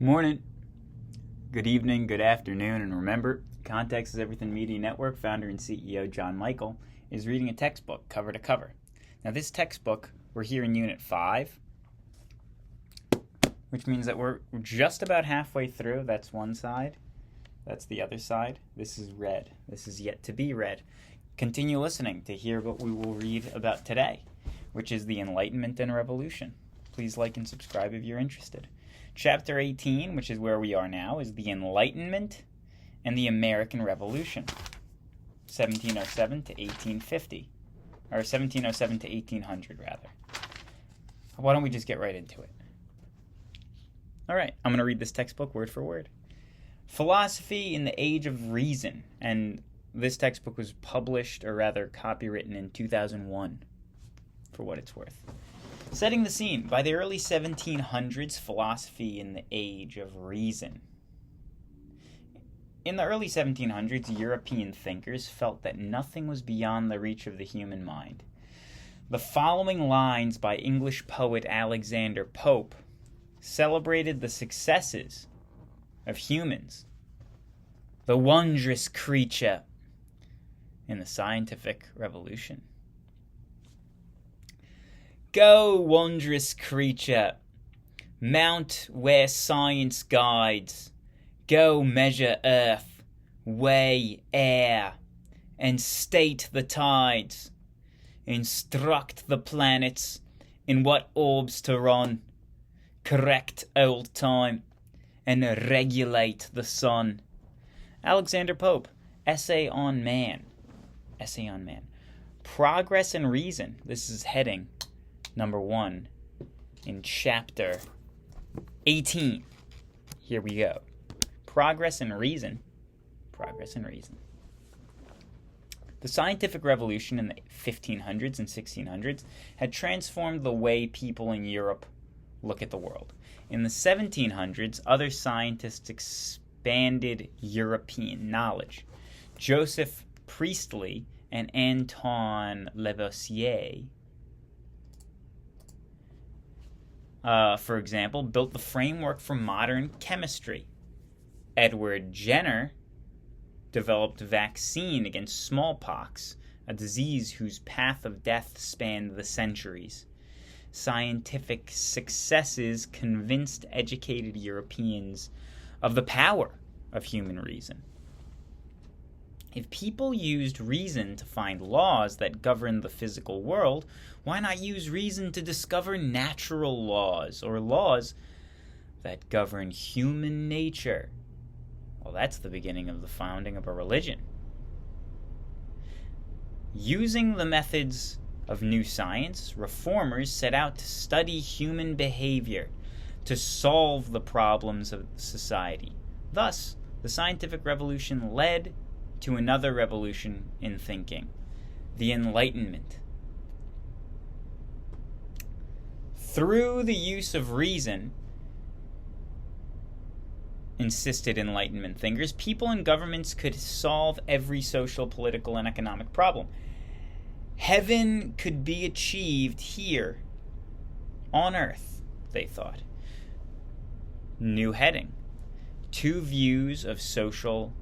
Morning, good evening, good afternoon, and remember, Context is Everything Media Network founder and CEO John Michael is reading a textbook cover to cover. Now this textbook, we're here in Unit 5, which means that we're just about halfway through. That's one side, that's the other side. This is read, this is yet to be read. Continue listening to hear what we will read about today, which is the Enlightenment and Revolution. Please like and subscribe if you're interested. Chapter 18, which is where we are now, is the Enlightenment and the American Revolution, 1707 to 1850, or 1707 to 1800, rather. Why don't we just get right into it? All right, I'm going to read this textbook word for word. Philosophy in the Age of Reason, and this textbook was published, or rather copywritten, in 2001, for what it's worth. Setting the scene, by the early 1700s, philosophy in the Age of Reason. In the early 1700s, European thinkers felt that nothing was beyond the reach of the human mind. The following lines by English poet Alexander Pope celebrated the successes of humans, the wondrous creature, in the scientific revolution. Go, wondrous creature, mount where science guides. Go measure earth, weigh air, and state the tides. Instruct the planets in what orbs to run. Correct old time, and regulate the sun. Alexander Pope, Essay on Man. Essay on Man. Progress and Reason. This is heading number 1 in chapter 18. Here we go. Progress and Reason. Progress and Reason. The scientific revolution in the 1500s and 1600s had transformed the way people in Europe look at the world. In the 1700s, other scientists expanded European knowledge. Joseph Priestley and Antoine Lavoisier, for example, built the framework for modern chemistry. Edward Jenner developed vaccine against smallpox, a disease whose path of death spanned the centuries. Scientific successes convinced educated Europeans of the power of human reason. If people used reason to find laws that govern the physical world, why not use reason to discover natural laws, or laws that govern human nature? Well, that's the beginning of the founding of a religion. Using the methods of new science, reformers set out to study human behavior, to solve the problems of society. Thus, the scientific revolution led to another revolution in thinking, the Enlightenment. Through the use of reason, insisted Enlightenment thinkers, people and governments could solve every social, political, and economic problem. Heaven could be achieved here on earth, they thought. New heading: two views of social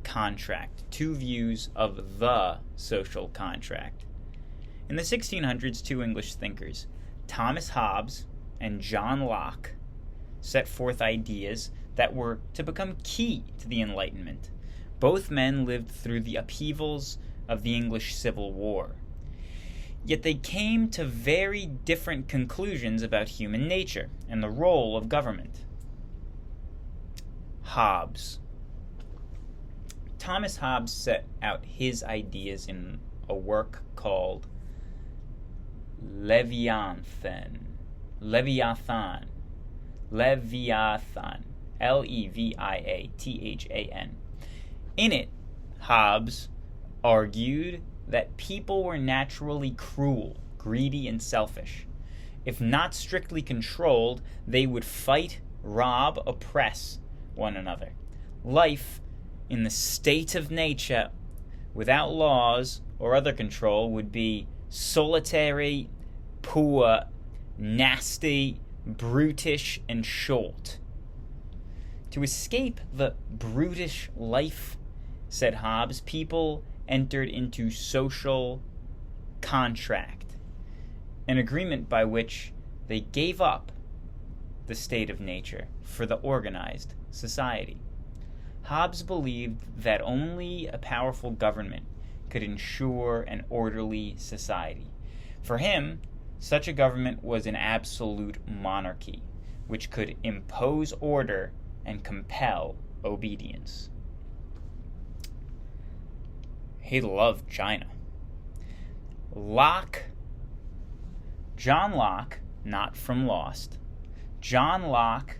contract, two views of the social contract. In the 1600s, two English thinkers, Thomas Hobbes and John Locke, set forth ideas that were to become key to the Enlightenment. Both men lived through the upheavals of the English Civil War. Yet they came to very different conclusions about human nature and the role of government. Hobbes. Thomas Hobbes set out his ideas in a work called Leviathan, Leviathan, Leviathan. In it, Hobbes argued that people were naturally cruel, greedy, and selfish. If not strictly controlled, they would fight, rob, oppress one another. Life in the state of nature, without laws or other control, would be solitary, poor, nasty, brutish, and short. To escape the brutish life, said Hobbes, people entered into social contract, an agreement by which they gave up the state of nature for the organized society. Hobbes believed that only a powerful government could ensure an orderly society. For him, such a government was an absolute monarchy, which could impose order and compel obedience. He loved China. John Locke, not from Lost, John Locke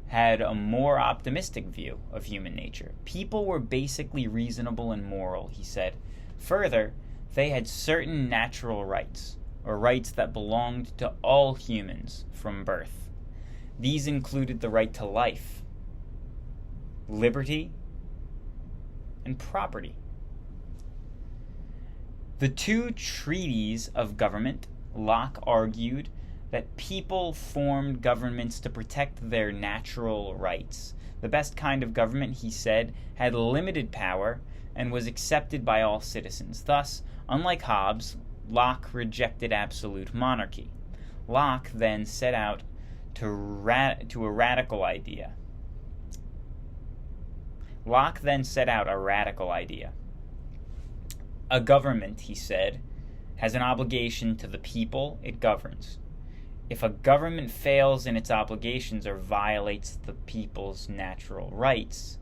had a more optimistic view of human nature. People were basically reasonable and moral, he said. Further, they had certain natural rights, or rights that belonged to all humans from birth. These included the right to life, liberty, and property. The two treaties of government, Locke argued that people formed governments to protect their natural rights. The best kind of government, he said, had limited power and was accepted by all citizens. Thus, unlike Hobbes, Locke rejected absolute monarchy. Locke then set out to a radical idea. A government, he said, has an obligation to the people it governs. If a government fails in its obligations or violates the people's natural rights,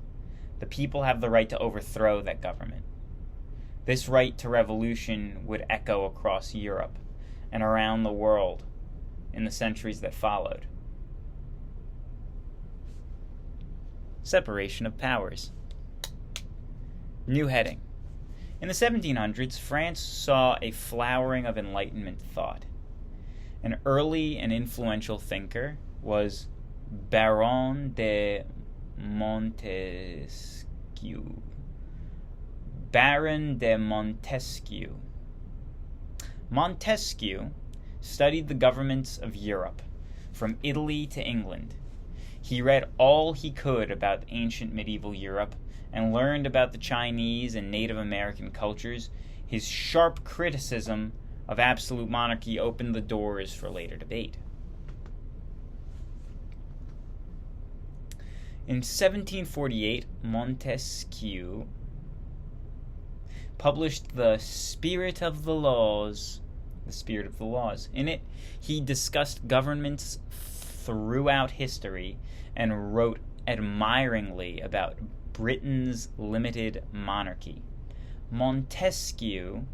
the people have the right to overthrow that government. This right to revolution would echo across Europe and around the world in the centuries that followed. Separation of powers. New heading. In the 1700s, France saw a flowering of Enlightenment thought. An early and influential thinker was Baron de Montesquieu. Montesquieu studied the governments of Europe, from Italy to England. He read all he could about ancient medieval Europe and learned about the Chinese and Native American cultures. His sharp criticism of absolute monarchy opened the doors for later debate. In 1748, Montesquieu published The Spirit of the Laws. In it, he discussed governments throughout history and wrote admiringly about Britain's limited monarchy. Montesquieu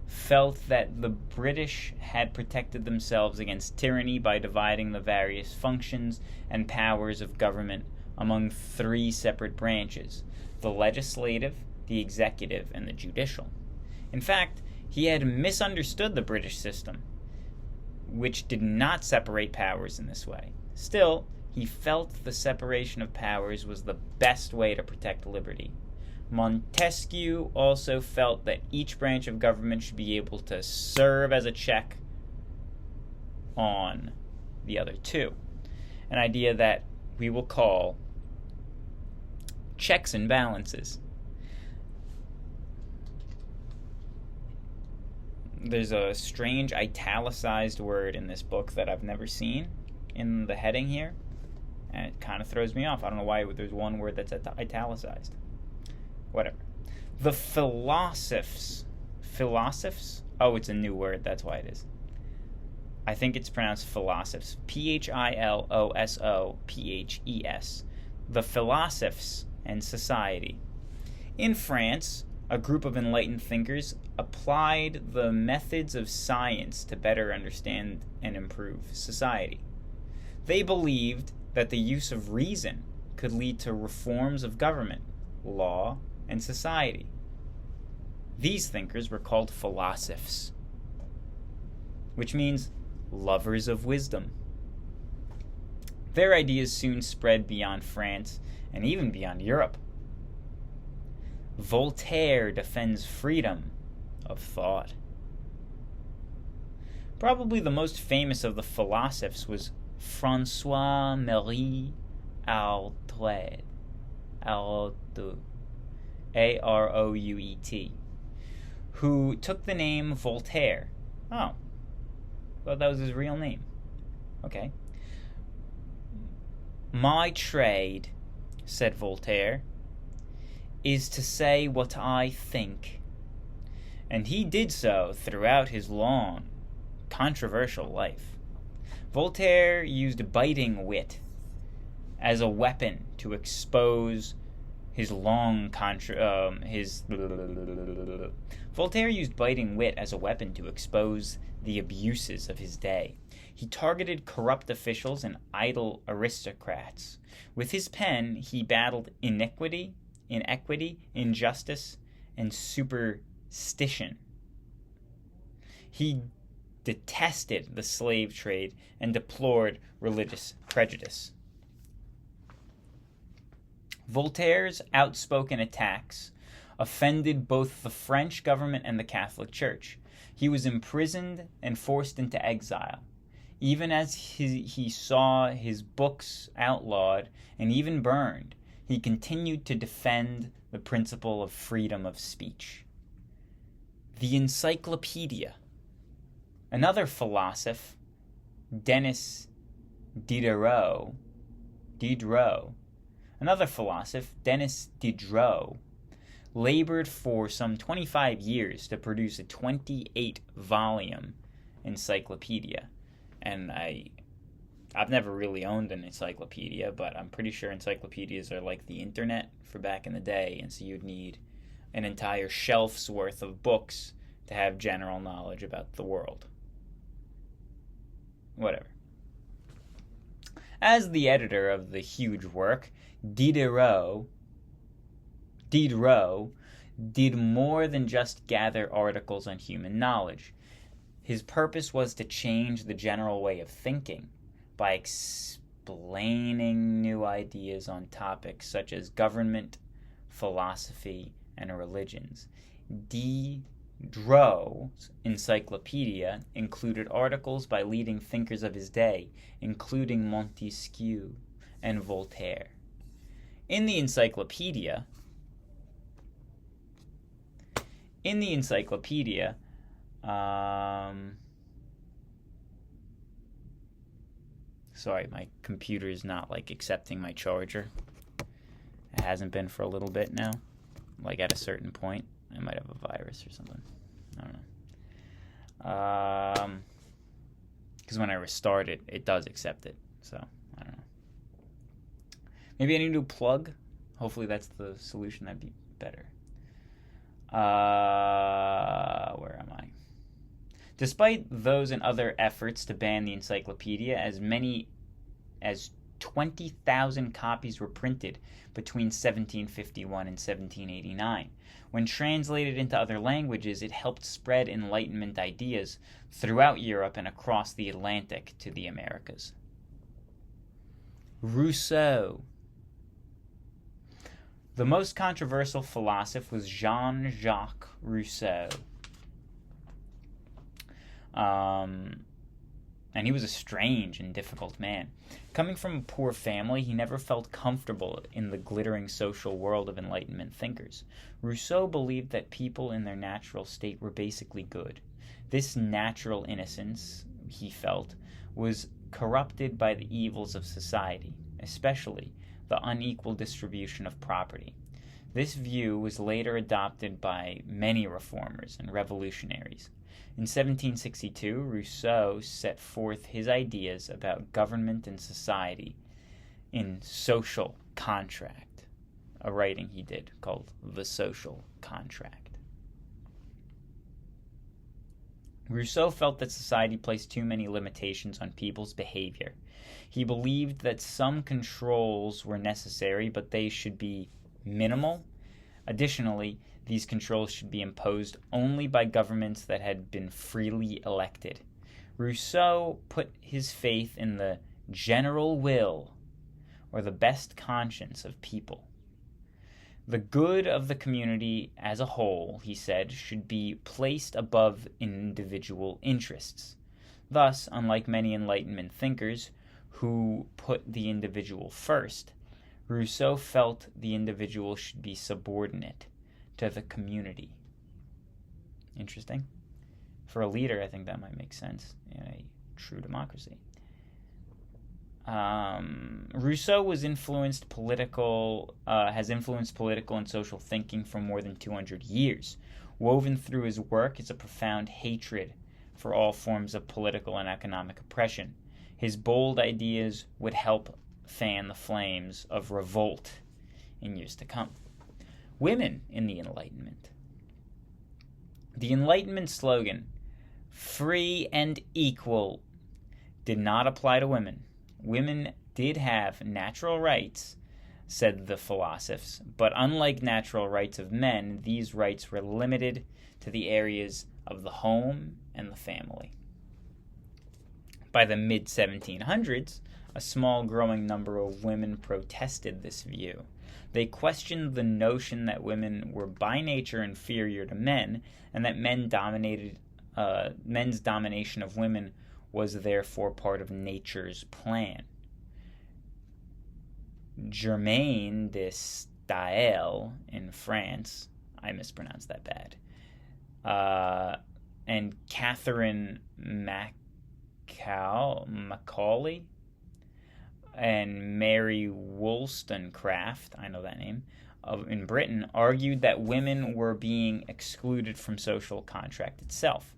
felt that the British had protected themselves against tyranny by dividing the various functions and powers of government among three separate branches: the legislative, the executive, and the judicial. In fact, he had misunderstood the British system, which did not separate powers in this way. Still, he felt the separation of powers was the best way to protect liberty. Montesquieu also felt that each branch of government should be able to serve as a check on the other two, an idea that we will call checks and balances. There's a strange italicized word in this book that I've never seen in the heading here, and it kind of throws me off. I don't know why there's one word that's italicized. Whatever. The Philosophes. Oh, it's a new word. That's why it is. I think it's pronounced Philosophes. Philosophes. The Philosophes and Society. In France, a group of enlightened thinkers applied the methods of science to better understand and improve society. They believed that the use of reason could lead to reforms of government, law, and society. These thinkers were called Philosophes, which means lovers of wisdom. Their ideas soon spread beyond France and even beyond Europe. Voltaire defends freedom of thought. Probably the most famous of the Philosophes was François-Marie Arouet, Arouet, who took the name Voltaire. Oh, well, that was his real name. Okay. "My trade," said Voltaire, "is to say what I think." And he did so throughout his long, controversial life. Voltaire used biting wit as a weapon to expose Voltaire used biting wit as a weapon to expose the abuses of his day. He targeted corrupt officials and idle aristocrats. With his pen, he battled inequity, injustice, and superstition. He detested the slave trade and deplored religious prejudice. Voltaire's outspoken attacks offended both the French government and the Catholic Church. He was imprisoned and forced into exile. Even as he saw his books outlawed and even burned, he continued to defend the principle of freedom of speech. The Encyclopedia. Another philosopher, Denis Diderot, labored for some 25 years to produce a 28-volume encyclopedia. And I've never really owned an encyclopedia, but I'm pretty sure encyclopedias are like the internet for back in the day, and so you'd need an entire shelf's worth of books to have general knowledge about the world. Whatever. As the editor of the huge work, Diderot did more than just gather articles on human knowledge. His purpose was to change the general way of thinking by explaining new ideas on topics such as government, philosophy, and religions. Diderot's encyclopedia included articles by leading thinkers of his day, including Montesquieu and Voltaire. In the encyclopedia, sorry, my computer is not accepting my charger. It hasn't been for a little bit now. At a certain point, I might have a virus or something. I don't know. Because when I restart it, it does accept it. So, I don't know. Maybe I need to plug. Hopefully that's the solution. That'd be better. Where am I? Despite those and other efforts to ban the encyclopedia, as many as 20,000 copies were printed between 1751 and 1789. When translated into other languages, it helped spread Enlightenment ideas throughout Europe and across the Atlantic to the Americas. Rousseau. The most controversial philosopher was Jean-Jacques Rousseau. And he was a strange and difficult man. Coming from a poor family, he never felt comfortable in the glittering social world of Enlightenment thinkers. Rousseau believed that people in their natural state were basically good. This natural innocence, he felt, was corrupted by the evils of society, especially the unequal distribution of property. This view was later adopted by many reformers and revolutionaries. In 1762, Rousseau set forth his ideas about government and society in Social Contract, a writing he did called The Social Contract. Rousseau felt that society placed too many limitations on people's behavior. He believed that some controls were necessary, but they should be minimal. Additionally, these controls should be imposed only by governments that had been freely elected. Rousseau put his faith in the general will, or the best conscience of people. The good of the community as a whole, he said, should be placed above individual interests. Thus, unlike many Enlightenment thinkers who put the individual first. Rousseau felt the individual should be subordinate to the community. Interesting. For a leader, I think that might make sense in a true democracy. Rousseau has influenced political and social thinking for more than 200 years. Woven through his work is a profound hatred for all forms of political and economic oppression. His bold ideas would help fan the flames of revolt in years to come. Women in the Enlightenment. The Enlightenment slogan, free and equal, did not apply to women. Women did have natural rights, said the Philosophes, but unlike natural rights of men, these rights were limited to the areas of the home and the family. By the mid-1700s, a small growing number of women protested this view. They questioned the notion that women were by nature inferior to men, and that men's domination of women was therefore part of nature's plan. Germaine de Staël in France, I mispronounced that bad, and Catherine Macaulay and Mary Wollstonecraft, I know that name, in Britain, argued that women were being excluded from social contract itself.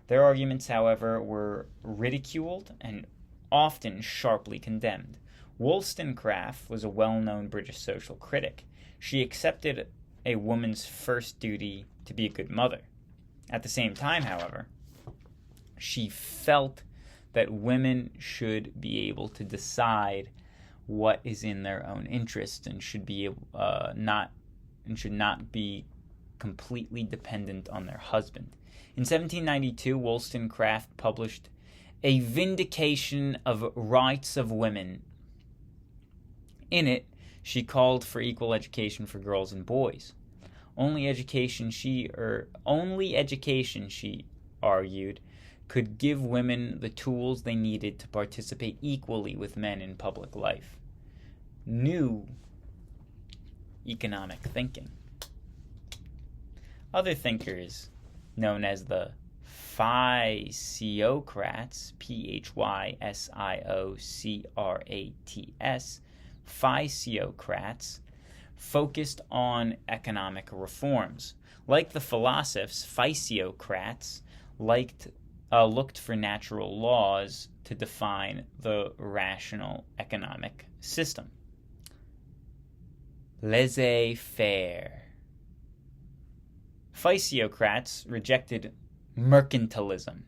Their arguments, however, were ridiculed and often sharply condemned. Wollstonecraft was a well-known British social critic. She accepted a woman's first duty to be a good mother. At the same time, however, she felt that women should be able to decide what is in their own interest and should not be completely dependent on their husband. In 1792, Wollstonecraft published A Vindication of Rights of Women. In it, she called for equal education for girls and boys. Only education, she argued, could give women the tools they needed to participate equally with men in public life. New economic thinking. Other thinkers, known as the Physiocrats, Physiocrats, Physiocrats, focused on economic reforms. Like the Philosophes, Physiocrats looked for natural laws to define the rational economic system. Laissez-faire. Physiocrats rejected mercantilism,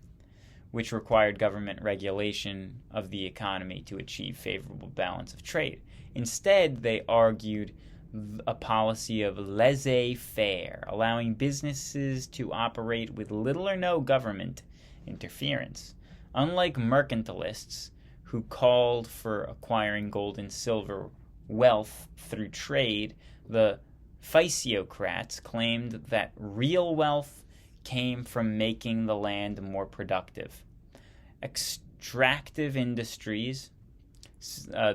which required government regulation of the economy to achieve favorable balance of trade. Instead, they argued a policy of laissez-faire, allowing businesses to operate with little or no government interference. Unlike mercantilists, who called for acquiring gold and silver wealth through trade, the Physiocrats claimed that real wealth came from making the land more productive. Extractive industries,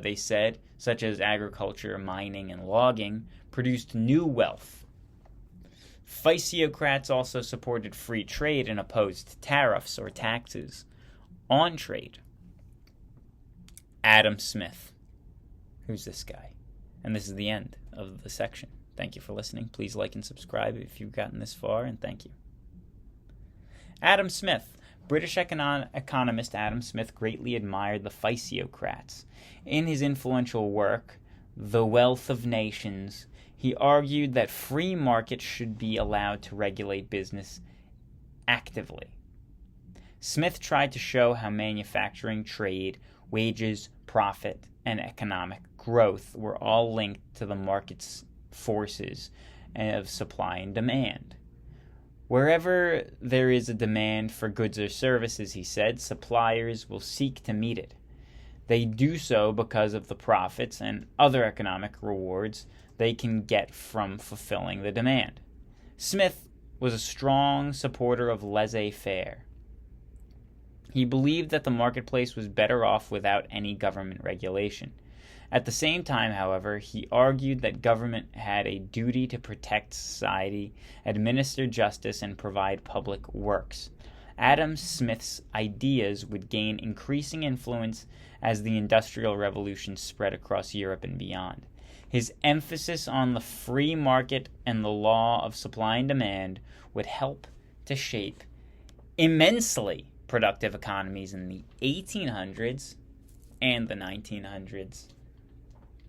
they said, such as agriculture, mining, and logging, produced new wealth. Physiocrats also supported free trade and opposed tariffs or taxes on trade. Adam Smith. Who's this guy? And this is the end of the section. Thank you for listening. Please like and subscribe if you've gotten this far, and thank you. Adam Smith. British economist Adam Smith greatly admired the Physiocrats. In his influential work, The Wealth of Nations, he argued that free markets should be allowed to regulate business actively. Smith tried to show how manufacturing, trade, wages, profit, and economic growth were all linked to the market's forces of supply and demand. Wherever there is a demand for goods or services, he said, suppliers will seek to meet it. They do so because of the profits and other economic rewards they can get from fulfilling the demand. Smith was a strong supporter of laissez-faire. He believed that the marketplace was better off without any government regulation. At the same time, however, he argued that government had a duty to protect society, administer justice, and provide public works. Adam Smith's ideas would gain increasing influence as the Industrial Revolution spread across Europe and beyond. His emphasis on the free market and the law of supply and demand would help to shape immensely productive economies in the 1800s and the 1900s.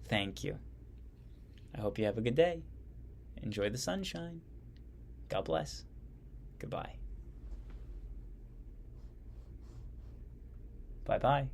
Thank you. I hope you have a good day. Enjoy the sunshine. God bless. Goodbye. Bye-bye.